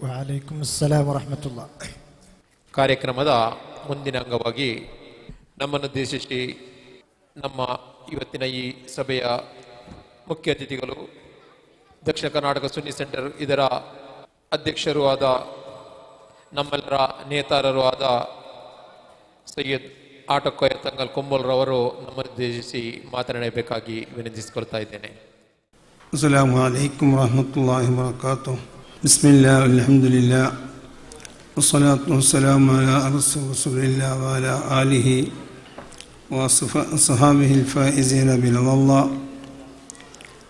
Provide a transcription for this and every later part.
ವಅಲೈಕುಂ ಅಸ್ಸಲಾಂ ವರಹಮತುಲ್ಲಾಹ್. ಕಾರ್ಯಕ್ರಮದ ಮುಂದಿನ ಅಂಗವಾಗಿ ನಮ್ಮನ್ನುದ್ದೇಶಿಸಿ ನಮ್ಮ ಇವತ್ತಿನ ಈ ಸಭೆಯ ಮುಖ್ಯ ಅತಿಥಿಗಳು ದಕ್ಷಿಣ ಕರ್ನಾಟಕ ಸುನ್ನಿ ಸೆಂಟರ್ ಇದರ ಅಧ್ಯಕ್ಷರೂ ಆದ ನಮ್ಮೆಲ್ಲರ ನೇತಾರರೂ ಆದ ಸೈಯದ್ ಆಟಕ್ಕೋಯ ತಂಗಲ್ ಕುಂಬೋಲ್ರವರು ನಮ್ಮನ್ನುದ್ದೇಶಿಸಿ ಮಾತನಾಡಬೇಕಾಗಿ ವಿನಂತಿಸಿಕೊಳ್ತಾ ಇದ್ದೇನೆ. ಅಸ್ಸಲಾಮು ಅಲೈಕುಂ ವರಹಮತುಲ್ಲಾಹಿ ವಬರಕಾತುಹು. ಬಿಸ್ಮಿಲ್ಲಾಹ ಅಲ್ಹಮ್ದುಲಿಲ್ಲಾಹ ವಸ್ಸಲಾತು ವಸ್ಸಲಾಮು ಅಲಾ ರಸೂಲಿಲ್ಲಾಹ ವ ಅಲಾ ಆಲಿಹಿ ವ ಸಹಾಬಿಹಿ ಅಲ್ಫಾಯಿಜೀನ ಬಿರದಲ್ಲಾಹ್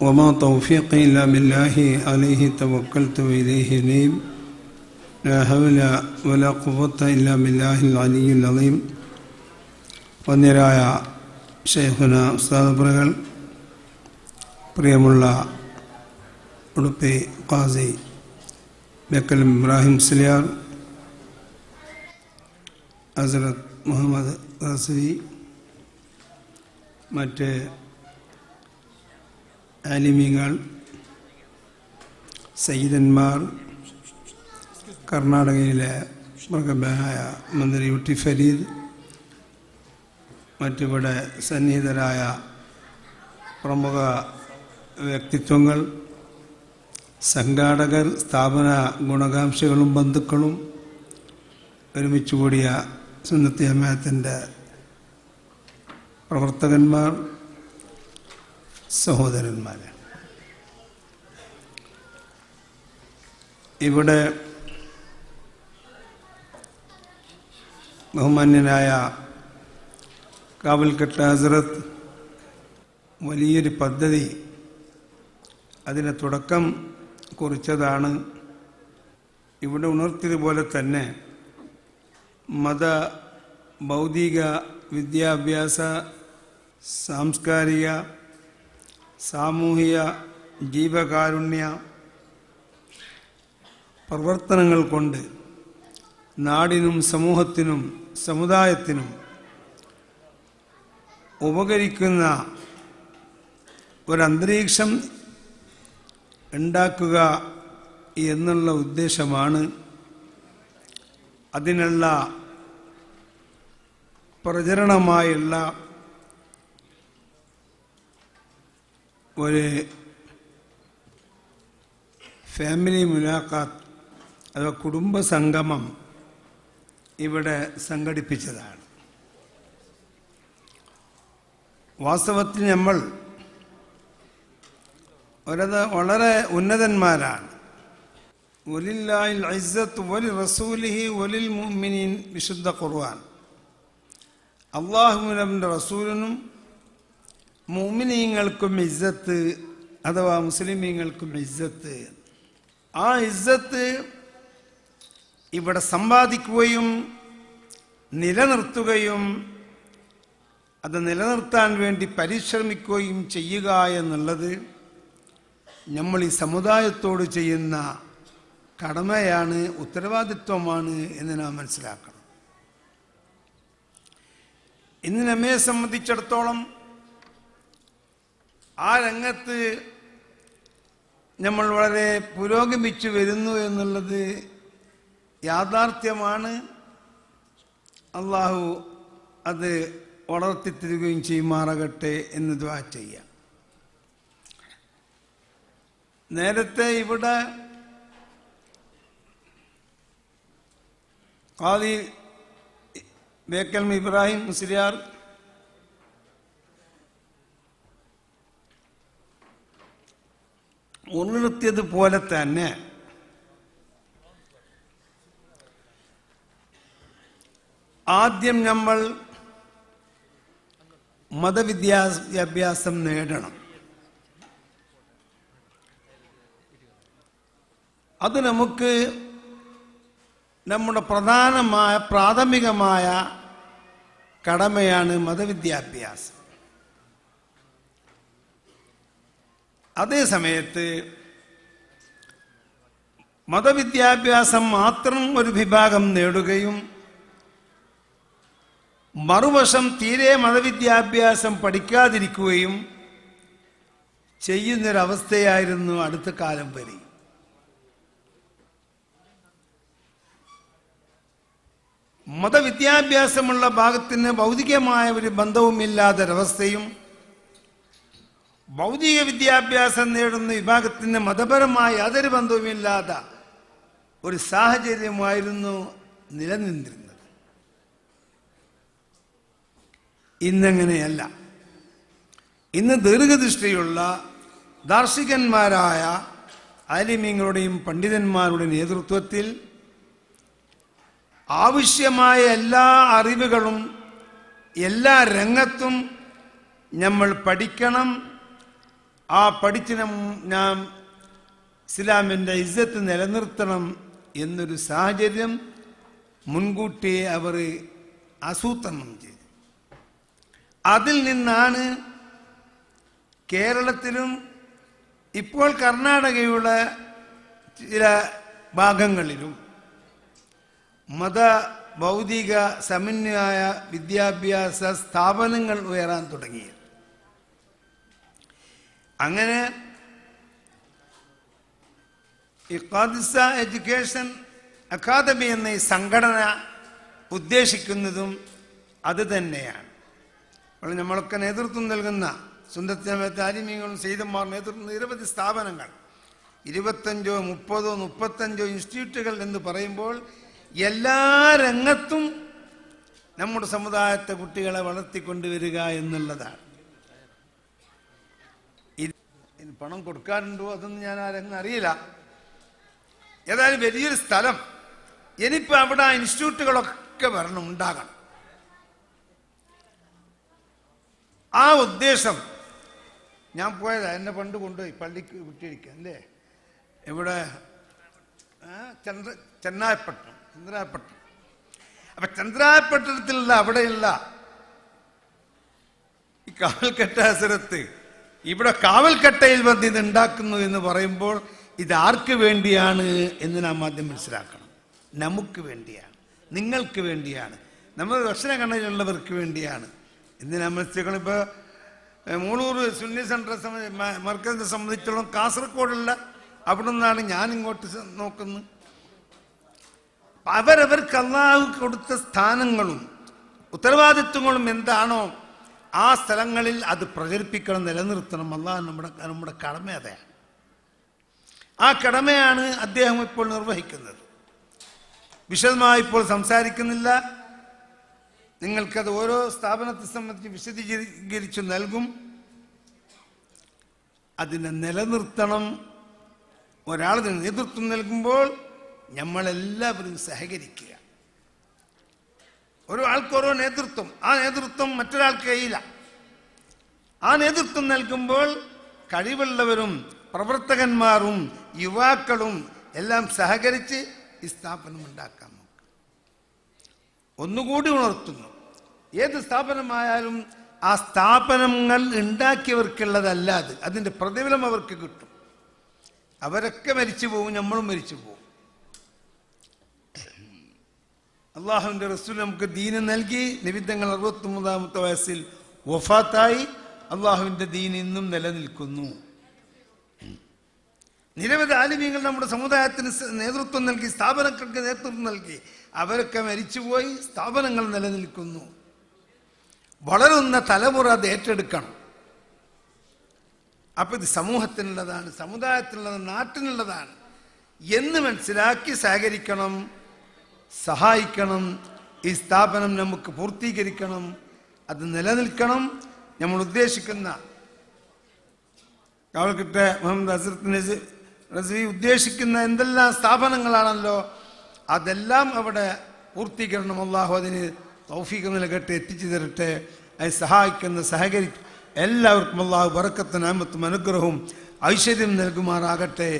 ವಮಾ ತೌಫೀಖಿ ಇಲ್ಲಾ ಬಿಲ್ಲಾಹಿ ಅಲೈಹಿ ತವಕ್ಕಲ್ತು ವ ಇಲೈಹಿ ಅನೀಬ್ ലാ ഹൗല വലാ ഖുവത ഇല്ലാ ബില്ലാഹിൽ അലിയ്യിൽ അലീം. വന്യരായ ശൈഖുന ഉസ്താദ് അവറുകൾ, പ്രിയമുള്ള ഉടുപ്പി ഖാസി ബേക്കൽ ഇബ്രാഹിം മുസ്ലിയാർ, ഹസ്രത്ത് മുഹമ്മദ് റസ്വി, മറ്റ് ആലിമീങ്ങൾ, സയ്യിദന്മാർ, കർണാടകയിലെ പ്രഗത്ഭനായ മന്ത്രി യുടി ഫരീദ്, മറ്റിവിടെ സന്നിഹിതരായ പ്രമുഖ വ്യക്തിത്വങ്ങൾ, സംഘാടകർ, സ്ഥാപന ഗുണകാംക്ഷികളും ബന്ധുക്കളും, ഒരുമിച്ച് കൂടിയ സുന്നത്ത് ജമാഅത്തിൻ്റെ പ്രവർത്തകന്മാർ, സഹോദരന്മാരെ, ഇവിടെ ബഹുമാന്യനായ കാവൽക്കട്ട ഹസ്രത്ത് വലിയൊരു പദ്ധതി അതിന് തുടക്കം കുറിച്ചതാണ്. ഇവിടെ ഉണർത്തിയതുപോലെ തന്നെ മത ഭൗതിക വിദ്യാഭ്യാസ സാംസ്കാരിക സാമൂഹിക ജീവകാരുണ്യ പ്രവർത്തനങ്ങൾ കൊണ്ട് നാടിനും സമൂഹത്തിനും സമുദായത്തിനും ഉപകരിക്കുന്ന ഒരന്തരീക്ഷം ഉണ്ടാക്കുക എന്നുള്ള ഉദ്ദേശമാണ്. അതിനുള്ള പ്രചരണമായുള്ള ഒരു ഫാമിലി മുലാഖാത്ത് അഥവാ കുടുംബ സംഗമം ഇവിടെ സംഘടിപ്പിച്ചതാണ്. വാസ്തവത്തിൽ നമ്മൾ വളരെ ഉന്നതന്മാരാണ്. വലില്ലാഹിൽ ഇസ്സത്ത് വലി റസൂലിഹി വലിൽ മുഅ്മിനീൻ, വിശുദ്ധ ഖുർആൻ. അല്ലാഹുവിനും റസൂലിനും മുഅ്മിനീങ്ങൾക്കും ഇസ്സത്ത് അഥവാ മുസ്ലിമീങ്ങൾക്കും ഇസ്സത്ത്. ആ ഇസ്സത്ത് ഇവിടെ സമ്പാദിക്കുകയും നിലനിർത്തുകയും അത് നിലനിർത്താൻ വേണ്ടി പരിശ്രമിക്കുകയും ചെയ്യുക എന്നുള്ളത് നമ്മൾ ഈ സമുദായത്തോട് ചെയ്യുന്ന കടമയാണ്, ഉത്തരവാദിത്വമാണ് എന്ന് നാം മനസ്സിലാക്കണം. ഇന്ന് നമ്മെ സംബന്ധിച്ചിടത്തോളം ആ രംഗത്ത് നമ്മൾ വളരെ പുരോഗമിച്ചു വരുന്നു എന്നുള്ളത് യാഥാർത്ഥ്യമാണ്. അള്ളാഹു അത് വളർത്തിത്തരുകയും ചെയ്യുമാറാകട്ടെ എന്ന് ദുആ ചെയ്യാം. നേരത്തെ ഇവിടെ ഖാദി ബേക്കൽ ഇബ്രാഹിം മുസ്ലിയാർ ഉണർത്തിയതുപോലെ തന്നെ ആദ്യം നമ്മൾ മതവിദ്യാഭ്യാസം നേടണം. അത് നമുക്ക് നമ്മുടെ പ്രാഥമികമായ കടമയാണ് മതവിദ്യാഭ്യാസം. അതേ സമയത്ത് മതവിദ്യാഭ്യാസം മാത്രം ഒരു വിഭാഗം നേടുകയും മറുവശം തീരെ മതവിദ്യാഭ്യാസം പഠിക്കാതിരിക്കുകയും ചെയ്യുന്നൊരവസ്ഥയായിരുന്നു അടുത്ത കാലം വരെ. മതവിദ്യാഭ്യാസമുള്ള ഭാഗത്തിന് ഭൗതികമായ ഒരു ബന്ധവുമില്ലാത്തൊരവസ്ഥയും, ഭൗതിക വിദ്യാഭ്യാസം നേടുന്ന വിഭാഗത്തിന് മതപരമായ യാതൊരു ബന്ധവുമില്ലാത്ത ഒരു സാഹചര്യമായിരുന്നു നിലനിന്നിരുന്നത്. ഇന്നങ്ങനെയല്ല. ഇന്ന് ദീർഘദൃഷ്ടിയുള്ള ദാർശനികന്മാരായ ആലിമീങ്ങളുടെയും പണ്ഡിതന്മാരുടെയും നേതൃത്വത്തിൽ ആവശ്യമായ എല്ലാ അറിവുകളും എല്ലാ രംഗത്തും നമ്മൾ പഠിക്കണം. ആ പഠിച്ച് നാം ഇസ്ലാമിൻ്റെ ഇസ്സത്ത് നിലനിർത്തണം എന്നൊരു സാഹചര്യം മുൻകൂട്ടി അവർ ആസൂത്രണം ചെയ്തു. അതിൽ നിന്നാണ് കേരളത്തിലും ഇപ്പോൾ കർണാടകയുടെ ചില ഭാഗങ്ങളിലും മത ഭൗതിക സമന്വയ വിദ്യാഭ്യാസ സ്ഥാപനങ്ങൾ ഉയരാൻ തുടങ്ങിയത്. അങ്ങനെ ഈ ഖാദിസ എഡ്യൂക്കേഷൻ അക്കാദമി എന്ന ഈ സംഘടന ഉദ്ദേശിക്കുന്നതും അത് തന്നെയാണ്. അപ്പോൾ നമ്മളൊക്കെ നേതൃത്വം നൽകുന്ന സുന്നത്ത് ജമാഅത്ത് ആലിമീങ്ങളും സയ്യിദന്മാർ നേതൃത്വം നിരവധി സ്ഥാപനങ്ങൾ, 25 30 35 ഇൻസ്റ്റിറ്റ്യൂട്ടുകൾ എന്ന് പറയുമ്പോൾ എല്ലാ രംഗത്തും നമ്മുടെ സമുദായത്തെ കുട്ടികളെ വളർത്തിക്കൊണ്ടുവരിക എന്നുള്ളതാണ്. ഇതിന് പണം കൊടുക്കാറുണ്ടോ അതൊന്നും ഞാൻ ആ രംഗം അറിയില്ല. ഏതായാലും വലിയൊരു സ്ഥലം, ഇനിയിപ്പോൾ അവിടെ ആ ഇൻസ്റ്റിറ്റ്യൂട്ടുകളൊക്കെ വരണം, ഉണ്ടാകണം. ആ ഉദ്ദേശം ഞാൻ പോയതാ. എന്നെ പണ്ട് കൊണ്ടുപോയി പള്ളിക്ക് വിട്ടിരിക്കുക അല്ലേ, ഇവിടെ ചന്ദ്രായപ്പട്ടണം. അപ്പൊ ചന്ദ്രായപ്പട്ടണത്തിലുള്ള അവിടെയുള്ള ഈ കാവൽക്കട്ട ഹസരത്ത് ഇവിടെ കാവൽക്കട്ടയിൽ വന്ന് ഇത് ഉണ്ടാക്കുന്നു എന്ന് പറയുമ്പോൾ ഇത് ആർക്ക് വേണ്ടിയാണ് എന്ന് നാം ആദ്യം മനസ്സിലാക്കണം. നമുക്ക് വേണ്ടിയാണ്, നിങ്ങൾക്ക് വേണ്ടിയാണ്, നമ്മുടെ ദർശന കണ്ണയിലുള്ളവർക്ക് വേണ്ടിയാണ് എന്ന് നാം മനസ്സിലാക്കണം. ഇപ്പോൾ മൂളൂർ സുന്നി സെൻറ്റർ മർക്കസിനെ സംബന്ധിച്ചോളം കാസർഗോഡുള്ള അവിടെ നിന്നാണ് ഞാൻ ഇങ്ങോട്ട് നോക്കുന്നത്. അവരവർക്ക് അള്ളാഹു കൊടുത്ത സ്ഥാനങ്ങളും ഉത്തരവാദിത്വങ്ങളും എന്താണോ ആ സ്ഥലങ്ങളിൽ അത് പ്രചരിപ്പിക്കണം, നിലനിർത്തണം. അള്ളാഹു നമ്മുടെ കടമ അതാണ്. ആ കടമയാണ് അദ്ദേഹം ഇപ്പോൾ നിർവഹിക്കുന്നത്. വിശദമായി ഇപ്പോൾ സംസാരിക്കുന്നില്ല. നിങ്ങൾക്കത് ഓരോ സ്ഥാപനത്തെ സംബന്ധിച്ച് വിശദീകരിച്ചു നൽകും. അതിനെ നിലനിർത്തണം. ഒരാളിന് നേതൃത്വം നൽകുമ്പോൾ നമ്മളെല്ലാവരും സഹകരിക്കുക. ഒരാൾക്ക് ഓരോ നേതൃത്വം, ആ നേതൃത്വം മറ്റൊരാൾക്ക് കഴിയില്ല. ആ നേതൃത്വം നൽകുമ്പോൾ കഴിവുള്ളവരും പ്രവർത്തകന്മാരും യുവാക്കളും എല്ലാം സഹകരിച്ച് ഈ സ്ഥാപനം ഉണ്ടാക്കാൻ നോക്കുക. ഒന്നുകൂടി ഉണർത്തുന്നു, ഏത് സ്ഥാപനമായാലും ആ സ്ഥാപനങ്ങൾ ഉണ്ടാക്കിയവർക്കുള്ളതല്ല അത്. അതിൻ്റെ പ്രതിഫലം അവർക്ക് കിട്ടും. അവരൊക്കെ മരിച്ചു പോകും, നമ്മളും മരിച്ചു പോകും. അള്ളാഹുവിൻ്റെ റസൂൽ നമുക്ക് ദീന് നൽകി. നിബിധങ്ങൾ 63-ാമത്തെ വയസ്സിൽ വഫാത്തായി. അള്ളാഹുവിൻ്റെ ദീൻ ഇന്നും നിലനിൽക്കുന്നു. നിരവധി ആലിമീങ്ങൾ നമ്മുടെ സമുദായത്തിന് നേതൃത്വം നൽകി, സ്ഥാപനങ്ങൾക്ക് നേതൃത്വം നൽകി. അവരൊക്കെ മരിച്ചുപോയി, സ്ഥാപനങ്ങൾ നിലനിൽക്കുന്നു. വളരുന്ന തലമുറ അത് ഏറ്റെടുക്കണം. അപ്പൊ ഇത് സമൂഹത്തിനുള്ളതാണ്, സമുദായത്തിനുള്ളതാണ്, നാട്ടിനുള്ളതാണ് എന്ന് മനസ്സിലാക്കി സഹകരിക്കണം, സഹായിക്കണം. ഈ സ്ഥാപനം നമുക്ക് പൂർത്തീകരിക്കണം, അത് നിലനിൽക്കണം. നമ്മൾ ഉദ്ദേശിക്കുന്ന കാവൽക്കട്ട മുഹമ്മദ് ഹസരത്ത് റസ്വി ഉദ്ദേശിക്കുന്ന എന്തെല്ലാം സ്ഥാപനങ്ങളാണല്ലോ അതെല്ലാം അവിടെ പൂർത്തീകരണം. അള്ളാഹു അതിന് തൗഫീഖ് നൽകട്ടെ, എത്തിച്ചു തരട്ടെ. അത് സഹായിക്കുന്ന സഹകരിക്കും എല്ലാവർക്കും അള്ളാഹു ബറക്കത്തും നിഅമത്തും അനുഗ്രഹവും ഐശ്വര്യം നൽകുമാറാകട്ടെ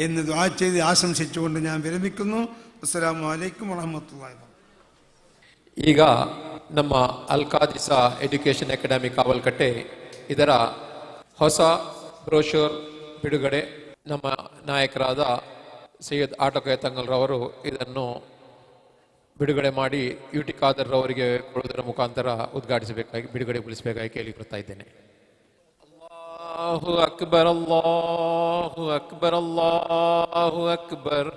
എന്ന് ദുആ ചെയ്ത് ആശംസിച്ചുകൊണ്ട് ഞാൻ വിരമിക്കുന്നു. അസ്സലാമു അലൈക്കും വറഹ്മത്തുള്ളാഹി. ಈಗ ನಮ್ಮ ಅಲ್ ಖಾದಿಸ ಎಡ್ಯುಕೇಷನ್ ಅಕಾಡೆಮಿ ಕಾವಲ್ಕಟ್ಟೆ ಇದರ ಹೊಸ ಬ್ರೋಷೂರ್ ಬಿಡುಗಡೆ ನಮ್ಮ ನಾಯಕರಾದ ಸೈಯದ್ ಆಟೋಕಯ ತಂಗಲ್ರವರು ಇದನ್ನು ಬಿಡುಗಡೆ ಮಾಡಿ ಯುಟಿ ಖಾದರ್ ಅವರಿಗೆ ಕೊಡುವುದರ ಮುಖಾಂತರ ಉದ್ಘಾಟಿಸಬೇಕಾಗಿ, ಬಿಡುಗಡೆಗೊಳಿಸಬೇಕಾಗಿ ಕೇಳಿಕೊಳ್ತಾ ಇದ್ದೇನೆ. ಅಲ್ಲಾಹು ಅಕ್ಬರ್, ಅಲ್ಲಾಹು ಅಕ್ಬರ್, ಅಲ್ಲಾಹು ಅಕ್ಬರ್.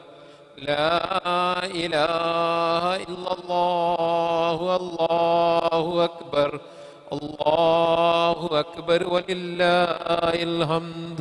لا إله إلا الله الله أكبر الله أكبر ولله الحمد